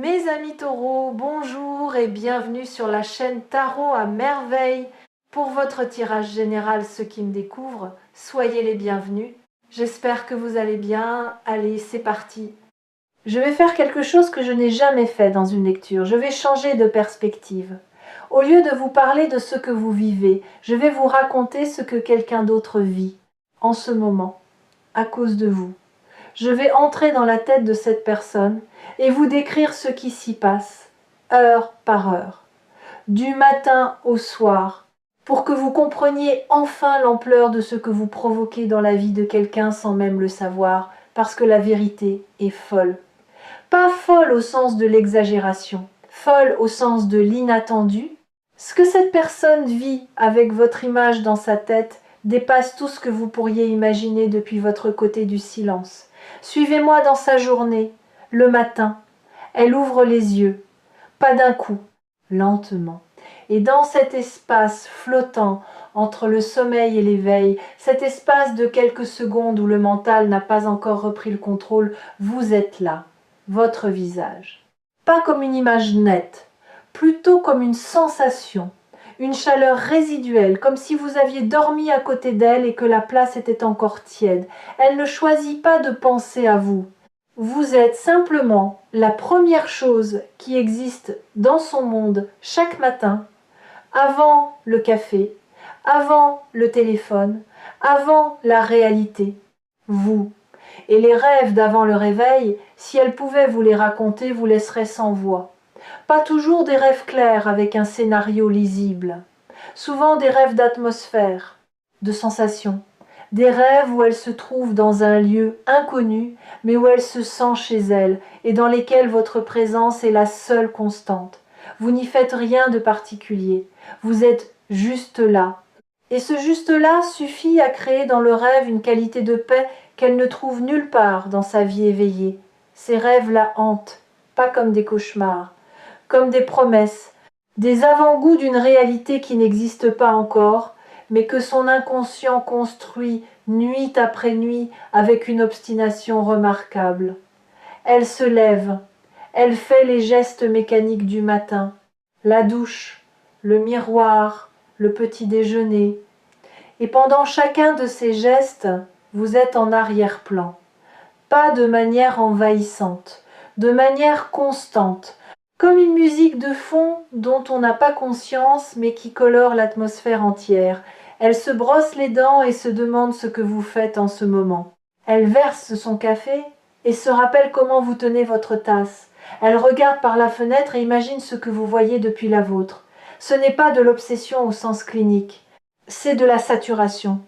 Mes amis taureaux, bonjour et bienvenue sur la chaîne Tarot à merveille. Pour votre tirage général, ceux qui me découvrent, soyez les bienvenus. J'espère que vous allez bien. Allez, c'est parti. Je vais faire quelque chose que je n'ai jamais fait dans une lecture. Je vais changer de perspective. Au lieu de vous parler de ce que vous vivez, je vais vous raconter ce que quelqu'un d'autre vit en ce moment, à cause de vous. Je vais entrer dans la tête de cette personne et vous décrire ce qui s'y passe, heure par heure, du matin au soir, pour que vous compreniez enfin l'ampleur de ce que vous provoquez dans la vie de quelqu'un sans même le savoir, parce que la vérité est folle. Pas folle au sens de l'exagération, folle au sens de l'inattendu. Ce que cette personne vit avec votre image dans sa tête dépasse tout ce que vous pourriez imaginer depuis votre côté du silence. Suivez-moi dans sa journée, le matin. Elle ouvre les yeux, pas d'un coup, lentement. Et dans cet espace flottant entre le sommeil et l'éveil, cet espace de quelques secondes où le mental n'a pas encore repris le contrôle, vous êtes là, votre visage. Pas comme une image nette, plutôt comme une sensation, une chaleur résiduelle, comme si vous aviez dormi à côté d'elle et que la place était encore tiède. Elle ne choisit pas de penser à vous. Vous êtes simplement la première chose qui existe dans son monde chaque matin, avant le café, avant le téléphone, avant la réalité. Vous. Et les rêves d'avant le réveil, si elle pouvait vous les raconter, vous laisseraient sans voix. Pas toujours des rêves clairs avec un scénario lisible. Souvent des rêves d'atmosphère, de sensations. Des rêves où elle se trouve dans un lieu inconnu, mais où elle se sent chez elle, et dans lesquels votre présence est la seule constante. Vous n'y faites rien de particulier. Vous êtes juste là. Et ce juste-là suffit à créer dans le rêve une qualité de paix qu'elle ne trouve nulle part dans sa vie éveillée. Ces rêves la hantent, pas comme des cauchemars, comme des promesses, des avant-goûts d'une réalité qui n'existe pas encore, mais que son inconscient construit nuit après nuit avec une obstination remarquable. Elle se lève, elle fait les gestes mécaniques du matin, la douche, le miroir, le petit déjeuner. Et pendant chacun de ces gestes, vous êtes en arrière-plan. Pas de manière envahissante, de manière constante, comme une musique de fond dont on n'a pas conscience mais qui colore l'atmosphère entière. Elle se brosse les dents et se demande ce que vous faites en ce moment. Elle verse son café et se rappelle comment vous tenez votre tasse. Elle regarde par la fenêtre et imagine ce que vous voyez depuis la vôtre. Ce n'est pas de l'obsession au sens clinique, c'est de la saturation.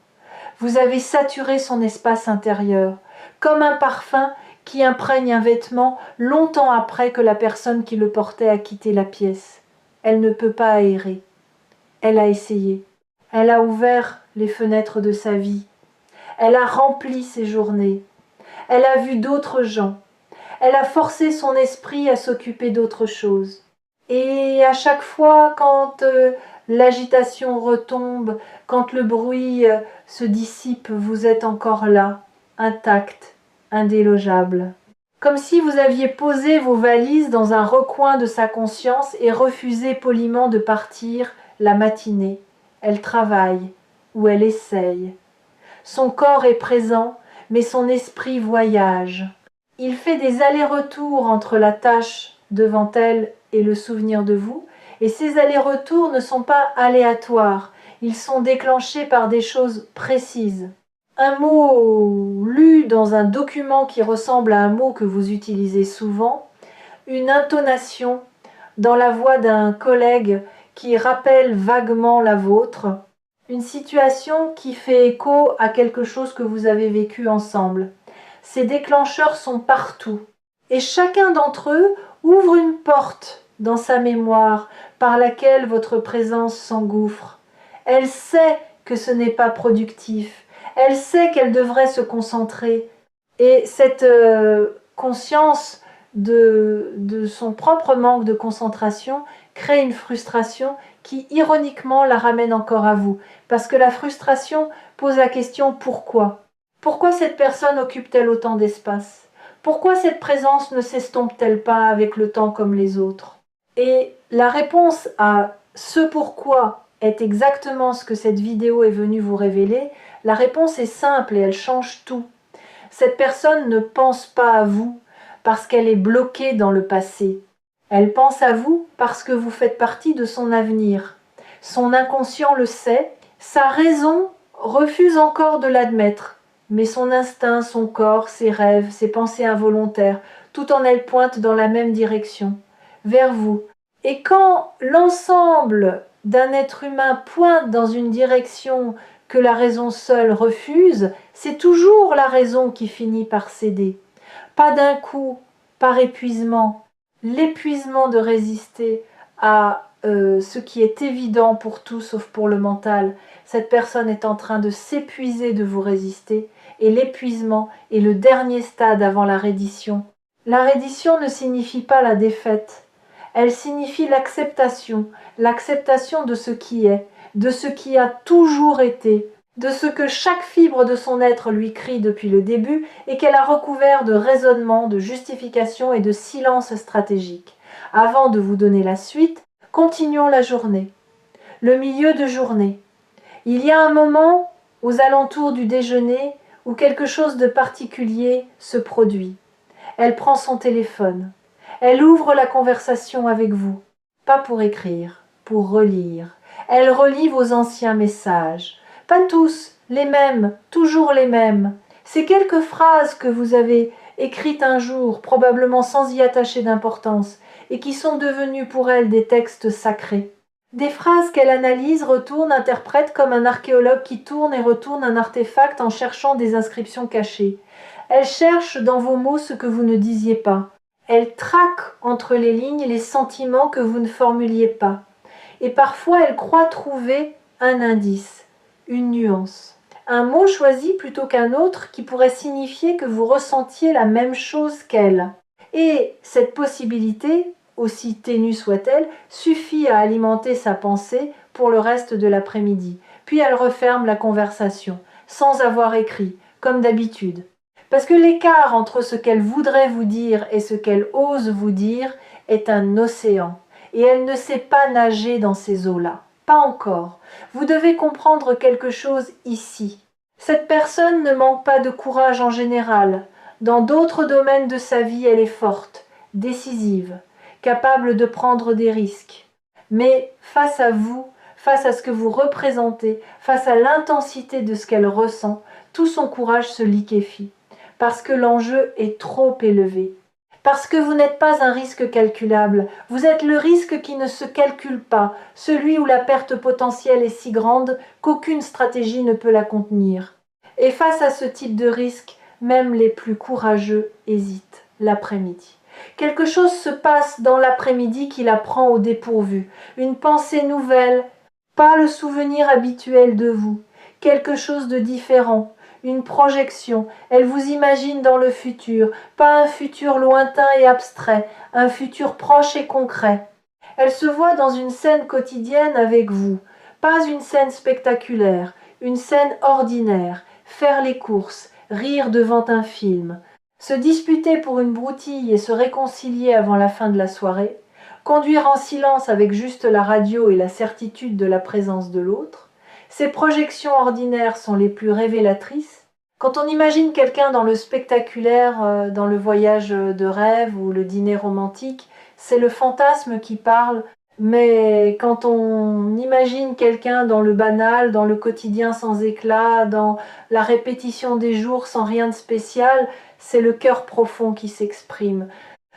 Vous avez saturé son espace intérieur, comme un parfum qui imprègne un vêtement longtemps après que la personne qui le portait a quitté la pièce. Elle ne peut pas aérer. Elle a essayé. Elle a ouvert les fenêtres de sa vie. Elle a rempli ses journées. Elle a vu d'autres gens. Elle a forcé son esprit à s'occuper d'autre chose. Et à chaque fois, quand l'agitation retombe, quand le bruit se dissipe, vous êtes encore là, intact, indélogeable. Comme si vous aviez posé vos valises dans un recoin de sa conscience et refusé poliment de partir la matinée. Elle travaille, ou elle essaye. Son corps est présent, mais son esprit voyage. Il fait des allers-retours entre la tâche devant elle et le souvenir de vous, et ces allers-retours ne sont pas aléatoires, ils sont déclenchés par des choses précises. Un mot lu dans un document qui ressemble à un mot que vous utilisez souvent, une intonation dans la voix d'un collègue qui rappelle vaguement la vôtre, une situation qui fait écho à quelque chose que vous avez vécu ensemble. Ces déclencheurs sont partout, et chacun d'entre eux ouvre une porte dans sa mémoire par laquelle votre présence s'engouffre. Elle sait que ce n'est pas productif, elle sait qu'elle devrait se concentrer, et cette conscience de son propre manque de concentration crée une frustration qui ironiquement la ramène encore à vous, parce que la frustration pose la question pourquoi ? Pourquoi cette personne occupe-t-elle autant d'espace ? Pourquoi cette présence ne s'estompe-t-elle pas avec le temps comme les autres? Et la réponse à ce pourquoi est exactement ce que cette vidéo est venue vous révéler. La réponse est simple et elle change tout. Cette personne ne pense pas à vous parce qu'elle est bloquée dans le passé. Elle pense à vous parce que vous faites partie de son avenir. Son inconscient le sait, sa raison refuse encore de l'admettre. Mais son instinct, son corps, ses rêves, ses pensées involontaires, tout en elles pointent dans la même direction, vers vous. Et quand l'ensemble d'un être humain pointe dans une direction que la raison seule refuse, c'est toujours la raison qui finit par céder. Pas d'un coup, par épuisement. L'épuisement de résister à ce qui est évident pour tout sauf pour le mental. Cette personne est en train de s'épuiser de vous résister et l'épuisement est le dernier stade avant la reddition. La reddition ne signifie pas la défaite. Elle signifie l'acceptation de ce qui est, de ce qui a toujours été, de ce que chaque fibre de son être lui crie depuis le début et qu'elle a recouvert de raisonnement, de justification et de silence stratégique. Avant de vous donner la suite, continuons la journée. Le milieu de journée. Il y a un moment, aux alentours du déjeuner, où quelque chose de particulier se produit. Elle prend son téléphone. Elle ouvre la conversation avec vous. Pas pour écrire, pour relire. Elle relit vos anciens messages. Pas tous, les mêmes, toujours les mêmes. Ces quelques phrases que vous avez écrites un jour, probablement sans y attacher d'importance, et qui sont devenues pour elle des textes sacrés. Des phrases qu'elle analyse, retourne, interprète comme un archéologue qui tourne et retourne un artefact en cherchant des inscriptions cachées. Elle cherche dans vos mots ce que vous ne disiez pas. Elle traque entre les lignes les sentiments que vous ne formuliez pas. Et parfois elle croit trouver un indice, une nuance. Un mot choisi plutôt qu'un autre qui pourrait signifier que vous ressentiez la même chose qu'elle. Et cette possibilité, aussi ténue soit-elle, suffit à alimenter sa pensée pour le reste de l'après-midi. Puis elle referme la conversation, sans avoir écrit, comme d'habitude. Parce que l'écart entre ce qu'elle voudrait vous dire et ce qu'elle ose vous dire est un océan. Et elle ne sait pas nager dans ces eaux-là. Pas encore. Vous devez comprendre quelque chose ici. Cette personne ne manque pas de courage en général. Dans d'autres domaines de sa vie, elle est forte, décisive, capable de prendre des risques. Mais face à vous, face à ce que vous représentez, face à l'intensité de ce qu'elle ressent, tout son courage se liquéfie. Parce que l'enjeu est trop élevé. Parce que vous n'êtes pas un risque calculable, vous êtes le risque qui ne se calcule pas, celui où la perte potentielle est si grande qu'aucune stratégie ne peut la contenir. Et face à ce type de risque, même les plus courageux hésitent l'après-midi. Quelque chose se passe dans l'après-midi qui la prend au dépourvu, une pensée nouvelle, pas le souvenir habituel de vous, quelque chose de différent. Une projection, elle vous imagine dans le futur, pas un futur lointain et abstrait, un futur proche et concret. Elle se voit dans une scène quotidienne avec vous, pas une scène spectaculaire, une scène ordinaire, faire les courses, rire devant un film, se disputer pour une broutille et se réconcilier avant la fin de la soirée, conduire en silence avec juste la radio et la certitude de la présence de l'autre. Ces projections ordinaires sont les plus révélatrices. Quand on imagine quelqu'un dans le spectaculaire, dans le voyage de rêve ou le dîner romantique, c'est le fantasme qui parle. Mais quand on imagine quelqu'un dans le banal, dans le quotidien sans éclat, dans la répétition des jours sans rien de spécial, c'est le cœur profond qui s'exprime.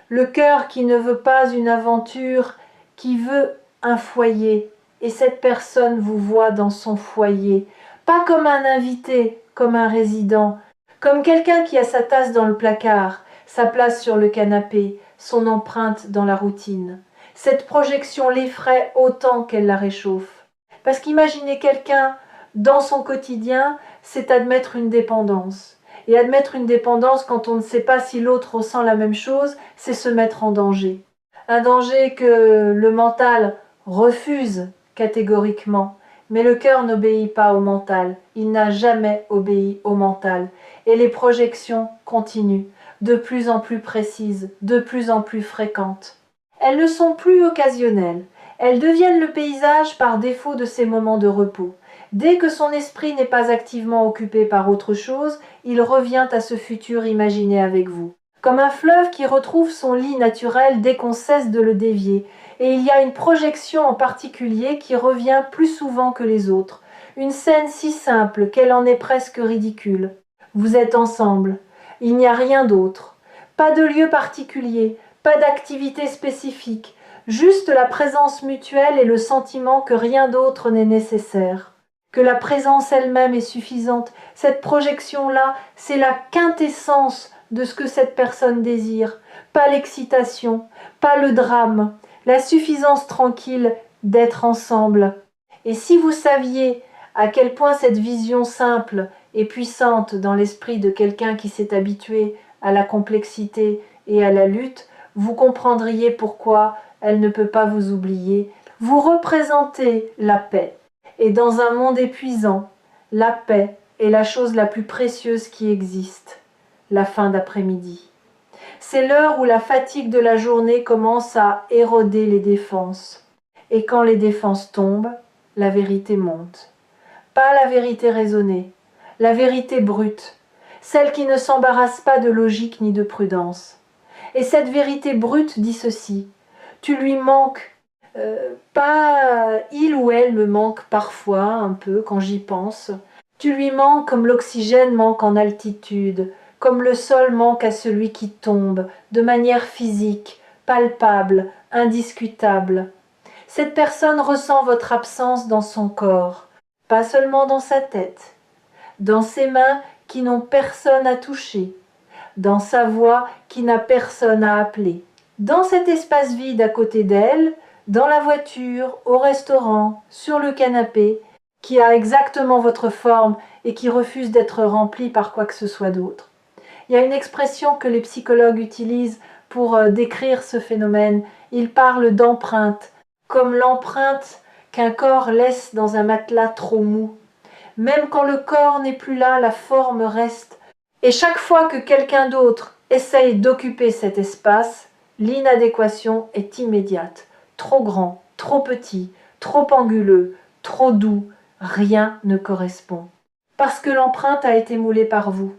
Le cœur qui ne veut pas une aventure, qui veut un foyer. Et cette personne vous voit dans son foyer, pas comme un invité, comme un résident, comme quelqu'un qui a sa tasse dans le placard, sa place sur le canapé, son empreinte dans la routine. Cette projection l'effraie autant qu'elle la réchauffe. Parce qu'imaginer quelqu'un dans son quotidien, c'est admettre une dépendance. Et admettre une dépendance quand on ne sait pas si l'autre ressent la même chose, c'est se mettre en danger. Un danger que le mental refuse catégoriquement. Mais le cœur n'obéit pas au mental. Il n'a jamais obéi au mental. Et les projections continuent. de plus en plus précises, de plus en plus fréquentes. Elles ne sont plus occasionnelles, elles deviennent le paysage par défaut de ces moments de repos. Dès que son esprit n'est pas activement occupé par autre chose, il revient à ce futur imaginé avec vous. Comme un fleuve qui retrouve son lit naturel dès qu'on cesse de le dévier, et il y a une projection en particulier qui revient plus souvent que les autres, une scène si simple qu'elle en est presque ridicule. Vous êtes ensemble, il n'y a rien d'autre, pas de lieu particulier, pas d'activité spécifique, juste la présence mutuelle et le sentiment que rien d'autre n'est nécessaire, que la présence elle-même est suffisante. Cette projection-là, c'est la quintessence de ce que cette personne désire, pas l'excitation, pas le drame, la suffisance tranquille d'être ensemble. Et si vous saviez à quel point cette vision simple et puissante dans l'esprit de quelqu'un qui s'est habitué à la complexité et à la lutte, vous comprendriez pourquoi elle ne peut pas vous oublier. Vous représentez la paix. Et dans un monde épuisant, la paix est la chose la plus précieuse qui existe. La fin d'après-midi. C'est l'heure où la fatigue de la journée commence à éroder les défenses. Et quand les défenses tombent, la vérité monte. Pas la vérité raisonnée, la vérité brute, celle qui ne s'embarrasse pas de logique ni de prudence. Et cette vérité brute dit ceci: tu lui manques, pas il ou elle me manque parfois un peu quand j'y pense. Tu lui manques comme l'oxygène manque en altitude, comme le sol manque à celui qui tombe, de manière physique, palpable, indiscutable. Cette personne ressent votre absence dans son corps, pas seulement dans sa tête, dans ses mains qui n'ont personne à toucher, dans sa voix qui n'a personne à appeler, dans cet espace vide à côté d'elle, dans la voiture, au restaurant, sur le canapé, qui a exactement votre forme et qui refuse d'être rempli par quoi que ce soit d'autre. Il y a une expression que les psychologues utilisent pour décrire ce phénomène. Ils parlent d'empreinte, comme l'empreinte qu'un corps laisse dans un matelas trop mou. Même quand le corps n'est plus là, la forme reste. Et chaque fois que quelqu'un d'autre essaye d'occuper cet espace, l'inadéquation est immédiate. Trop grand, trop petit, trop anguleux, trop doux, rien ne correspond. Parce que l'empreinte a été moulée par vous,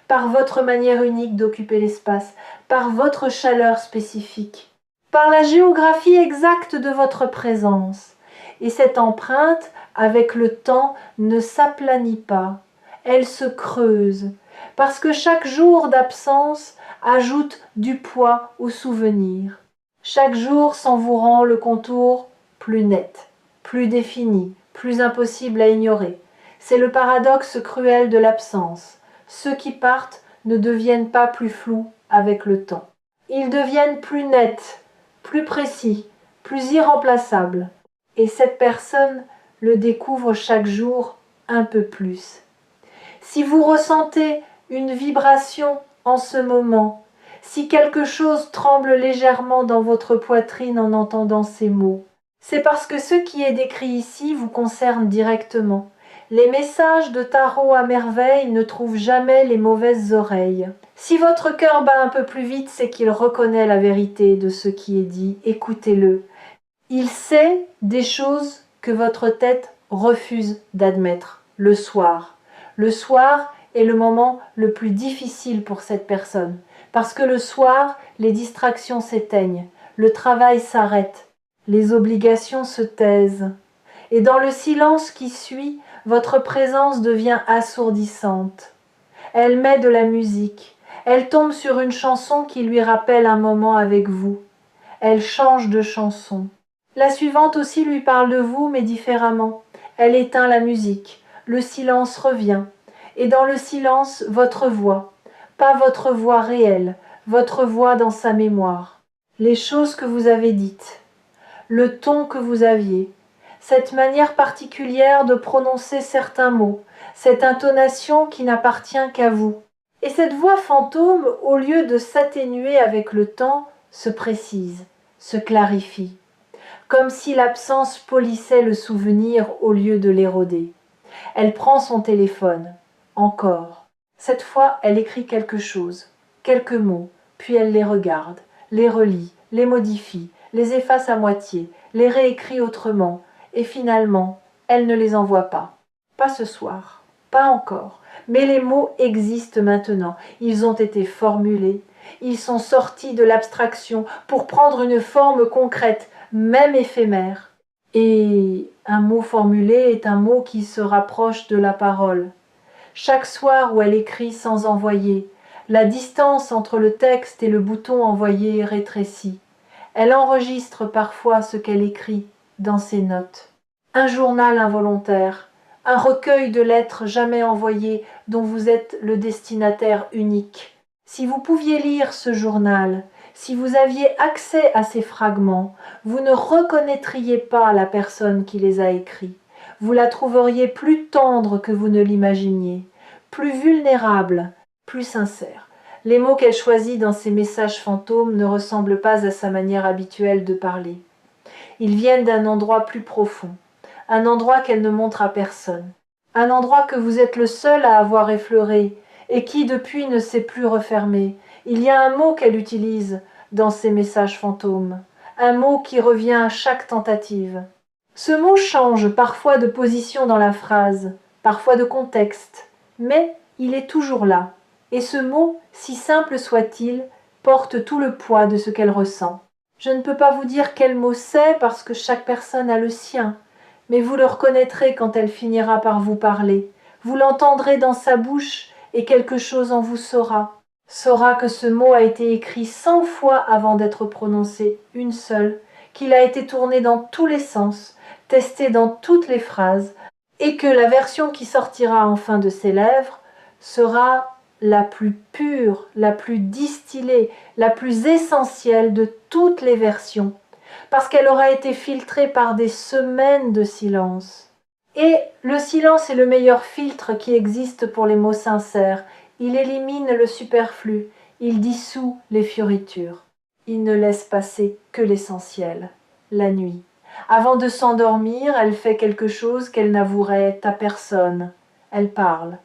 par votre manière unique d'occuper l'espace, par votre chaleur spécifique, par la géographie exacte de votre présence. Et cette empreinte, avec le temps, ne s'aplanit pas, elle se creuse, parce que chaque jour d'absence ajoute du poids au souvenir. Chaque jour s'en vous rend le contour plus net, plus défini, plus impossible à ignorer. C'est le paradoxe cruel de l'absence. Ceux qui partent ne deviennent pas plus flous avec le temps. Ils deviennent plus nets, plus précis, plus irremplaçables. Et cette personne le découvre chaque jour un peu plus. Si vous ressentez une vibration en ce moment, si quelque chose tremble légèrement dans votre poitrine en entendant ces mots, c'est parce que ce qui est décrit ici vous concerne directement. Les messages de tarot à merveille ne trouvent jamais les mauvaises oreilles. Si votre cœur bat un peu plus vite, c'est qu'il reconnaît la vérité de ce qui est dit. Écoutez-le. Il sait des choses que votre tête refuse d'admettre le soir. Le soir est le moment le plus difficile pour cette personne, parce que le soir, les distractions s'éteignent, le travail s'arrête, les obligations se taisent. Et dans le silence qui suit, votre présence devient assourdissante. Elle met de la musique, elle tombe sur une chanson qui lui rappelle un moment avec vous. Elle change de chanson. La suivante aussi lui parle de vous, mais différemment. Elle éteint la musique, le silence revient, et dans le silence, votre voix, pas votre voix réelle, votre voix dans sa mémoire. Les choses que vous avez dites, le ton que vous aviez, cette manière particulière de prononcer certains mots, cette intonation qui n'appartient qu'à vous. Et cette voix fantôme, au lieu de s'atténuer avec le temps, se précise, se clarifie, comme si l'absence polissait le souvenir au lieu de l'éroder. Elle prend son téléphone, encore. Cette fois, elle écrit quelque chose. quelques mots, puis elle les regarde, les relit, les modifie, les efface à moitié, les réécrit autrement, et finalement, elle ne les envoie pas. Pas ce soir, pas encore, mais les mots existent maintenant, ils ont été formulés, ils sont sortis de l'abstraction pour prendre une forme concrète, même éphémère. Et un mot formulé est un mot qui se rapproche de la parole. Chaque soir où elle écrit sans envoyer, la distance entre le texte et le bouton envoyé rétrécit. Elle enregistre parfois ce qu'elle écrit dans ses notes. Un journal involontaire, un recueil de lettres jamais envoyées dont vous êtes le destinataire unique. Si vous pouviez lire ce journal, si vous aviez accès à ces fragments, vous ne reconnaîtriez pas la personne qui les a écrits. Vous la trouveriez plus tendre que vous ne l'imaginiez, plus vulnérable, plus sincère. Les mots qu'elle choisit dans ses messages fantômes ne ressemblent pas à sa manière habituelle de parler. Ils viennent d'un endroit plus profond, un endroit qu'elle ne montre à personne, un endroit que vous êtes le seul à avoir effleuré et qui depuis ne s'est plus refermé. Il y a un mot qu'elle utilise dans ses messages fantômes, un mot qui revient à chaque tentative. Ce mot change parfois de position dans la phrase, parfois de contexte, mais il est toujours là. Et ce mot, si simple soit-il, porte tout le poids de ce qu'elle ressent. Je ne peux pas vous dire quel mot c'est parce que chaque personne a le sien, mais vous le reconnaîtrez quand elle finira par vous parler. Vous l'entendrez dans sa bouche et quelque chose en vous saura que ce mot a été écrit 100 fois avant d'être prononcé, une seule, qu'il a été tourné dans tous les sens, testé dans toutes les phrases, et que la version qui sortira enfin de ses lèvres sera la plus pure, la plus distillée, la plus essentielle de toutes les versions, parce qu'elle aura été filtrée par des semaines de silence. Et le silence est le meilleur filtre qui existe pour les mots sincères. Il élimine le superflu, il dissout les fioritures. Il ne laisse passer que l'essentiel, la nuit. Avant de s'endormir, elle fait quelque chose qu'elle n'avouerait à personne. Elle parle,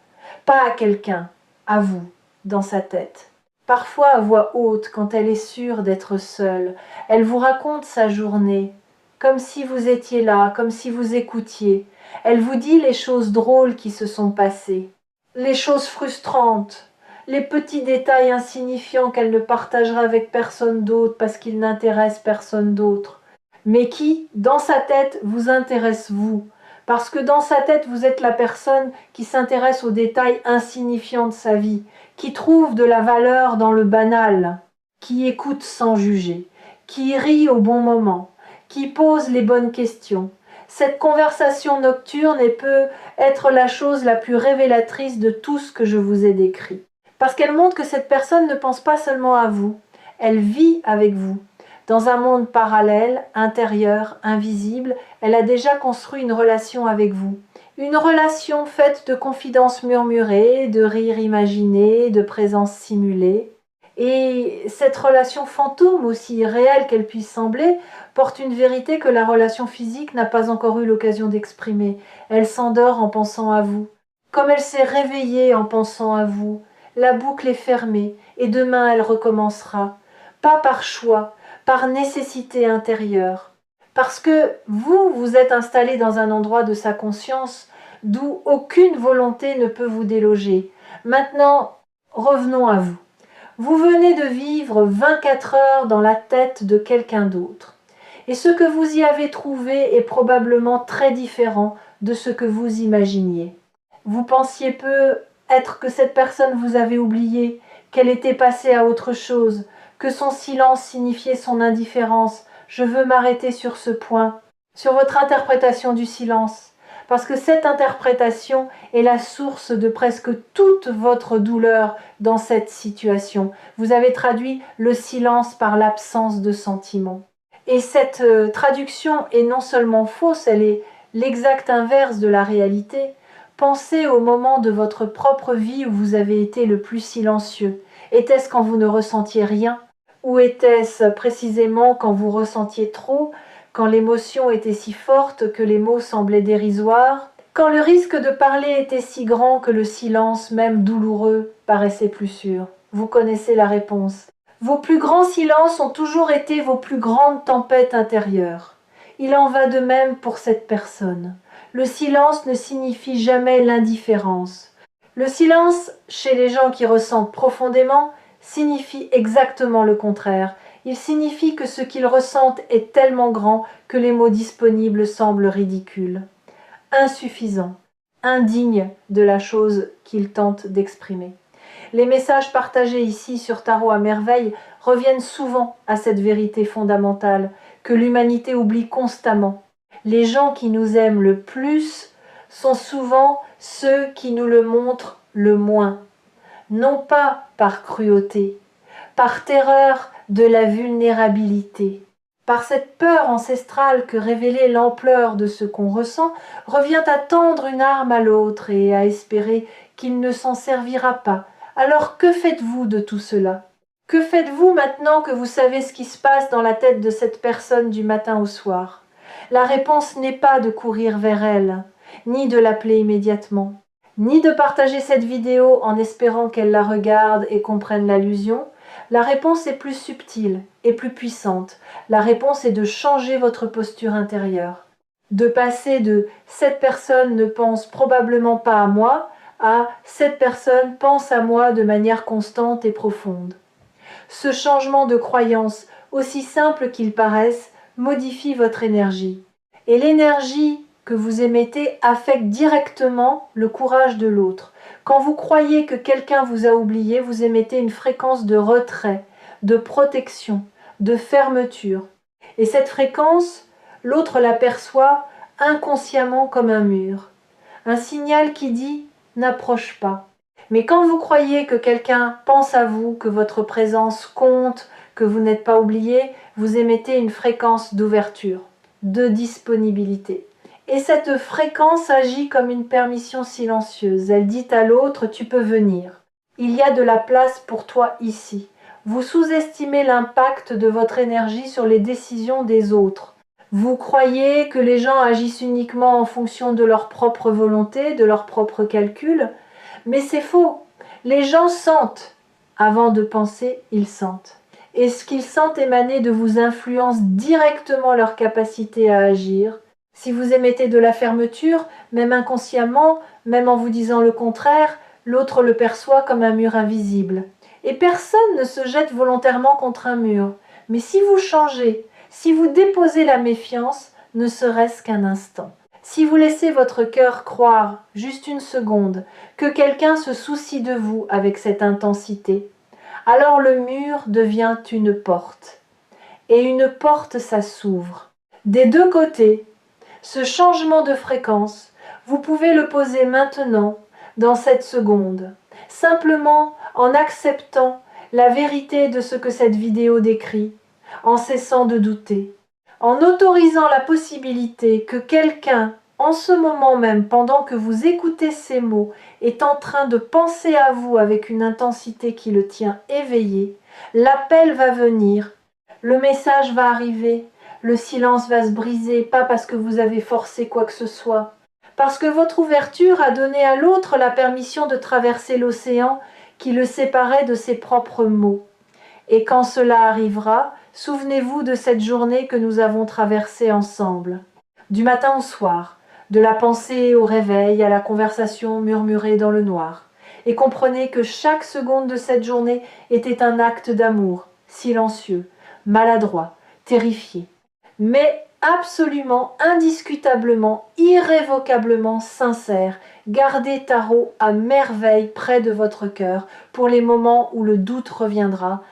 pas à quelqu'un, à vous, dans sa tête. Parfois à voix haute, quand elle est sûre d'être seule, elle vous raconte sa journée, comme si vous étiez là, comme si vous écoutiez. Elle vous dit les choses drôles qui se sont passées, les choses frustrantes, les petits détails insignifiants qu'elle ne partagera avec personne d'autre parce qu'ils n'intéressent personne d'autre, mais qui, dans sa tête, vous intéressent vous, parce que dans sa tête, vous êtes la personne qui s'intéresse aux détails insignifiants de sa vie, qui trouve de la valeur dans le banal, qui écoute sans juger, qui rit au bon moment, qui pose les bonnes questions. Cette conversation nocturne peut être la chose la plus révélatrice de tout ce que je vous ai décrit. Parce qu'elle montre que cette personne ne pense pas seulement à vous, elle vit avec vous. Dans un monde parallèle, intérieur, invisible, elle a déjà construit une relation avec vous. Une relation faite de confidences murmurées, de rires imaginés, de présences simulées. Et cette relation fantôme, aussi réelle qu'elle puisse sembler, porte une vérité que la relation physique n'a pas encore eu l'occasion d'exprimer. Elle s'endort en pensant à vous. Comme elle s'est réveillée en pensant à vous, la boucle est fermée et demain elle recommencera. Pas par choix, par nécessité intérieure. Parce que vous, vous êtes installé dans un endroit de sa conscience d'où aucune volonté ne peut vous déloger. Maintenant, revenons à vous. Vous venez de vivre 24 heures dans la tête de quelqu'un d'autre. Et ce que vous y avez trouvé est probablement très différent de ce que vous imaginiez. Vous pensiez peut-être que cette personne vous avait oublié, qu'elle était passée à autre chose, que son silence signifiait son indifférence. Je veux m'arrêter sur ce point, sur votre interprétation du silence, parce que cette interprétation est la source de presque toute votre douleur dans cette situation. Vous avez traduit le silence par l'absence de sentiment. Et cette traduction est non seulement fausse, elle est l'exact inverse de la réalité. Pensez au moment de votre propre vie où vous avez été le plus silencieux. Était-ce quand vous ne ressentiez rien? Ou était-ce précisément quand vous ressentiez trop, quand l'émotion était si forte que les mots semblaient dérisoires, quand le risque de parler était si grand que le silence, même douloureux, paraissait plus sûr? vous connaissez la réponse. Vos plus grands silences ont toujours été vos plus grandes tempêtes intérieures. Il en va de même pour cette personne. Le silence ne signifie jamais l'indifférence. Le silence, chez les gens qui ressentent profondément, signifie exactement le contraire. Il signifie que ce qu'ils ressentent est tellement grand que les mots disponibles semblent ridicules, insuffisants, indignes de la chose qu'ils tentent d'exprimer. Les messages partagés ici sur Tarot à merveille reviennent souvent à cette vérité fondamentale que l'humanité oublie constamment. Les gens qui nous aiment le plus sont souvent ceux qui nous le montrent le moins. Non pas par cruauté, par terreur de la vulnérabilité. Par cette peur ancestrale que révéler l'ampleur de ce qu'on ressent revient à tendre une arme à l'autre et à espérer qu'il ne s'en servira pas. Alors que faites-vous de tout cela? Que faites-vous maintenant que vous savez ce qui se passe dans la tête de cette personne du matin au soir? La réponse n'est pas de courir vers elle, ni de l'appeler immédiatement, ni de partager cette vidéo en espérant qu'elle la regarde et comprenne l'allusion. La réponse est plus subtile et plus puissante. La réponse est de changer votre posture intérieure. De passer de « cette personne ne pense probablement pas à moi » à « cette personne pense à moi de manière constante et profonde ». Ce changement de croyance, aussi simple qu'il paraisse, modifie votre énergie. Et l'énergie que vous émettez affecte directement le courage de l'autre. Quand vous croyez que quelqu'un vous a oublié, vous émettez une fréquence de retrait, de protection, de fermeture. Et cette fréquence, l'autre l'aperçoit inconsciemment comme un mur. Un signal qui dit « n'approche pas ». Mais quand vous croyez que quelqu'un pense à vous, que votre présence compte, que vous n'êtes pas oublié, vous émettez une fréquence d'ouverture, de disponibilité. Et cette fréquence agit comme une permission silencieuse. Elle dit à l'autre « tu peux venir ». Il y a de la place pour toi ici. Vous sous-estimez l'impact de votre énergie sur les décisions des autres. Vous croyez que les gens agissent uniquement en fonction de leur propre volonté, de leur propre calcul, mais c'est faux. Les gens sentent. Avant de penser, ils sentent. Et ce qu'ils sentent émaner de vous influence directement leur capacité à agir. Si vous émettez de la fermeture, même inconsciemment, même en vous disant le contraire, l'autre le perçoit comme un mur invisible. Et personne ne se jette volontairement contre un mur. Mais si vous changez, si vous déposez la méfiance, ne serait-ce qu'un instant, si vous laissez votre cœur croire, juste une seconde, que quelqu'un se soucie de vous avec cette intensité, alors le mur devient une porte. Et une porte, ça s'ouvre. Des deux côtés, ce changement de fréquence, vous pouvez le poser maintenant, dans cette seconde, simplement en acceptant la vérité de ce que cette vidéo décrit, en cessant de douter, en autorisant la possibilité que quelqu'un, en ce moment même, pendant que vous écoutez ces mots, est en train de penser à vous avec une intensité qui le tient éveillé. L'appel va venir, le message va arriver, le silence va se briser, pas parce que vous avez forcé quoi que ce soit, parce que votre ouverture a donné à l'autre la permission de traverser l'océan qui le séparait de ses propres mots. Et quand cela arrivera, souvenez-vous de cette journée que nous avons traversée ensemble, du matin au soir, de la pensée au réveil à la conversation murmurée dans le noir, et comprenez que chaque seconde de cette journée était un acte d'amour, silencieux, maladroit, terrifié, mais absolument, indiscutablement, irrévocablement sincère. Gardez Tarot à merveille près de votre cœur pour les moments où le doute reviendra,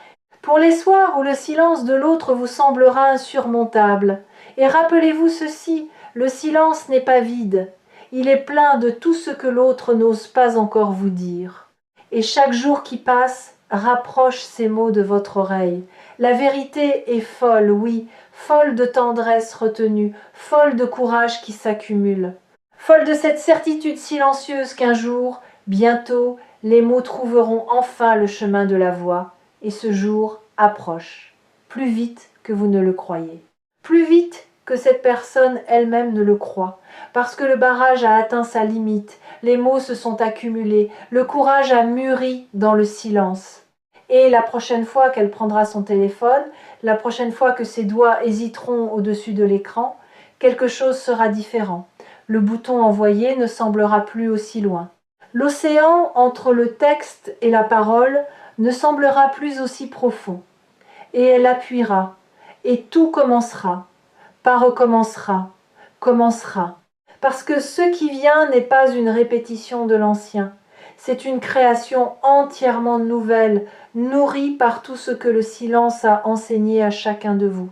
pour les soirs où le silence de l'autre vous semblera insurmontable. Et rappelez-vous ceci, le silence n'est pas vide, il est plein de tout ce que l'autre n'ose pas encore vous dire. Et chaque jour qui passe rapproche ces mots de votre oreille. La vérité est folle, oui, folle de tendresse retenue, folle de courage qui s'accumule, folle de cette certitude silencieuse qu'un jour, bientôt, les mots trouveront enfin le chemin de la voix. Et ce jour approche, plus vite que vous ne le croyez, plus vite que cette personne elle-même ne le croit, parce que le barrage a atteint sa limite, les mots se sont accumulés, le courage a mûri dans le silence. Et la prochaine fois qu'elle prendra son téléphone, la prochaine fois que ses doigts hésiteront au-dessus de l'écran, quelque chose sera différent. Le bouton envoyer ne semblera plus aussi loin. L'océan entre le texte et la parole ne semblera plus aussi profond. Et elle appuiera, et tout commencera, pas recommencera, commencera. Parce que ce qui vient n'est pas une répétition de l'ancien, c'est une création entièrement nouvelle, nourrie par tout ce que le silence a enseigné à chacun de vous.